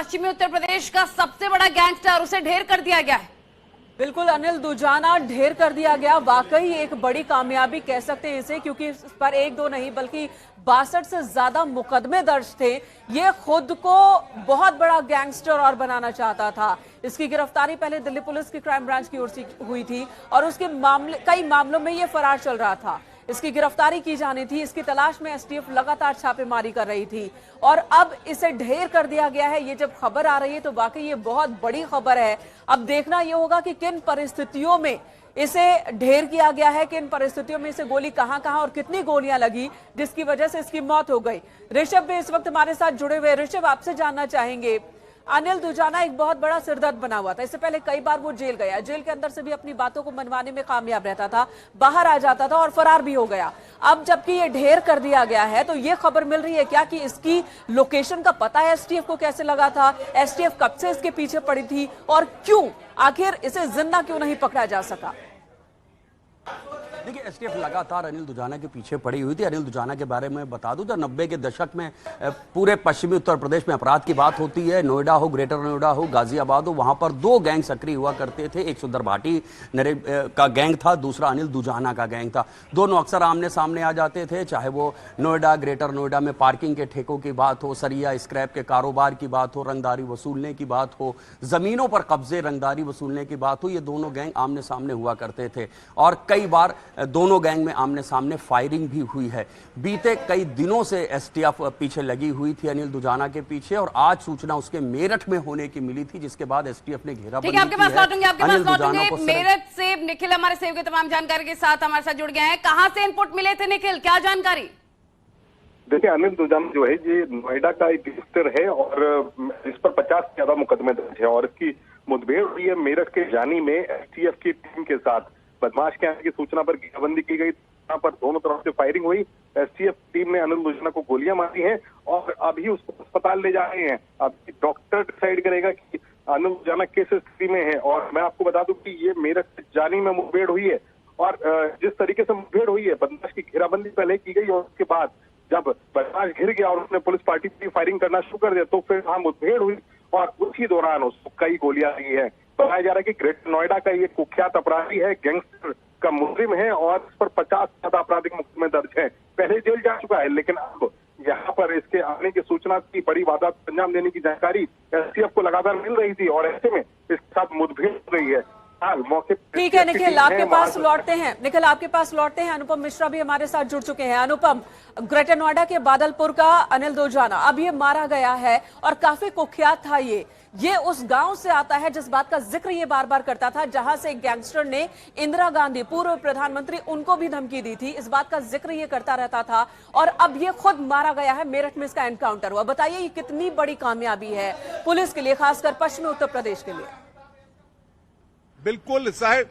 पश्चिमी उत्तर प्रदेश का सबसे बड़ा गैंगस्टर, उसे ढेर कर दिया गया है। बिल्कुल अनिल दुजाना ढेर कर दिया गया। वाकई एक बड़ी कामयाबी कह सकते हैं इसे, क्योंकि इस पर एक दो नहीं बल्कि 62 से ज्यादा मुकदमे दर्ज थे। ये खुद को बहुत बड़ा गैंगस्टर और बनाना चाहता था। इसकी गिरफ्तारी पहले दिल्ली पुलिस की क्राइम ब्रांच की ओर से हुई थी और उसके कई मामलों में ये फरार चल रहा था। इसकी गिरफ्तारी की जानी थी, इसकी तलाश में एसटीएफ लगातार छापेमारी कर रही थी और अब इसे ढेर कर दिया गया है। ये जब खबर आ रही है तो वाकई ये बहुत बड़ी खबर है। अब देखना ये होगा कि किन परिस्थितियों में इसे ढेर किया गया है, किन परिस्थितियों में इसे गोली कहां और कितनी गोलियां लगी जिसकी वजह से इसकी मौत हो गई। ऋषभ भी इस वक्त हमारे साथ जुड़े हुए। ऋषभ, आपसे जानना चाहेंगे, अनिल दुजाना एक बहुत बड़ा सिरदर्द बना हुआ था। इससे पहले कई बार वो जेल गया, जेल के अंदर से भी अपनी बातों को मनवाने में कामयाब रहता था, बाहर आ जाता था और फरार भी हो गया। अब जबकि ये ढेर कर दिया गया है तो ये खबर मिल रही है क्या कि इसकी लोकेशन का पता है एसटीएफ को कैसे लगा था, एसटीएफ कब से इसके पीछे पड़ी थी और क्यों आखिर इसे जिंदा क्यों नहीं पकड़ा जा सका? देखिए, एसटीएफ लगातार अनिल दुजाना के पीछे पड़ी हुई थी। अनिल दुजाना के बारे में बता दूं तो 90 के दशक में पूरे पश्चिमी उत्तर प्रदेश में अपराध की बात होती है। नोएडा हो, ग्रेटर नोएडा हो, गाजियाबाद हो, वहां पर दो गैंग सक्रिय हुआ करते थे। एक सुंदर भाटी का गैंग था, दूसरा अनिल दुजाना का गैंग था। दोनों अक्सर आमने सामने आ जाते थे, चाहे वो नोएडा, ग्रेटर नोएडा में पार्किंग के ठेकों की बात हो, सरिया स्क्रैप के कारोबार की बात हो, रंगदारी वसूलने की बात हो, जमीनों पर कब्जे रंगदारी वसूलने की बात हो। ये दोनों गैंग आमने सामने हुआ करते थे और कई बार दोनों गैंग में आमने सामने फायरिंग भी हुई है। बीते कई दिनों से एसटीएफ पीछे लगी हुई थी अनिल दुजाना के पीछे और आज सूचना उसके मेरठ में होने की मिली थी, जिसके बाद एसटीएफ ने घेराबंदी की है। आपके पास लौटूंगे। मेरठ से निखिल हमारे सेव के तमाम जानकारी के साथ हमारे साथ जुड़ गए हैं। कहां से इनपुट मिले थे निखिल, क्या जानकारी? देखिए, अनिल दुजाना जो है ये नोएडा का एक गैंगस्टर है और इस पर 50 से ज्यादा मुकदमे दर्ज है और इसकी मुठभेड़ हुई है मेरठ के जानी में एसटीएफ की टीम के साथ। बदमाश के आने की सूचना पर घेराबंदी की गई, यहाँ पर दोनों तरफ से फायरिंग हुई। एसटीएफ टीम ने अनिल दुजाना को गोलियां मारी हैं और अभी उसको अस्पताल ले जा रहे हैं। अब डॉक्टर डिसाइड करेगा कि अनिल दुजाना किस स्थिति में है। और मैं आपको बता दूं कि ये मेरठ जानी में मुठभेड़ हुई है और जिस तरीके से मुठभेड़ हुई है, बदमाश की घेराबंदी पहले की गई और उसके बाद जब बदमाश घिर गया और उसने पुलिस पार्टी पर फायरिंग करना शुरू कर दिया तो फिर वहां मुठभेड़ हुई और उसी दौरान उसको कई गोलियां लगी है। बताया जा रहा है कि ग्रेटर नोएडा का ये कुख्यात अपराधी है, गैंगस्टर का मुजरिम है और इस पर 50 से ज्यादा आपराधिक मुकदमे दर्ज है। पहले जेल जा चुका है लेकिन अब यहाँ पर इसके आने की सूचना की बड़ी वारदात को अंजाम देने की जानकारी एसटीएफ को लगातार मिल रही थी और ऐसे में इसके साथ मुठभेड़ हो रही है। मौके ठीक है निखिल, आपके पास लौटते हैं। निखिल, आपके पास लौटते हैं। अनुपम मिश्रा भी हमारे साथ जुड़ चुके हैं। अनुपम, ग्रेटर नोएडा के बादलपुर का अनिल दुजाना अब ये मारा गया है और काफी कुख्यात था। ये उस गांव से आता है जिस बात का जिक्र ये बार बार करता था, जहां से एक गैंगस्टर ने इंदिरा गांधी, पूर्व प्रधानमंत्री, उनको भी धमकी दी थी। इस बात का जिक्र ये करता रहता था और अब ये खुद मारा गया है। मेरठ में इसका एनकाउंटर हुआ। बताइए ये कितनी बड़ी कामयाबी है पुलिस के लिए, खासकर पश्चिमी उत्तर प्रदेश के लिए? बिल्कुल साहब,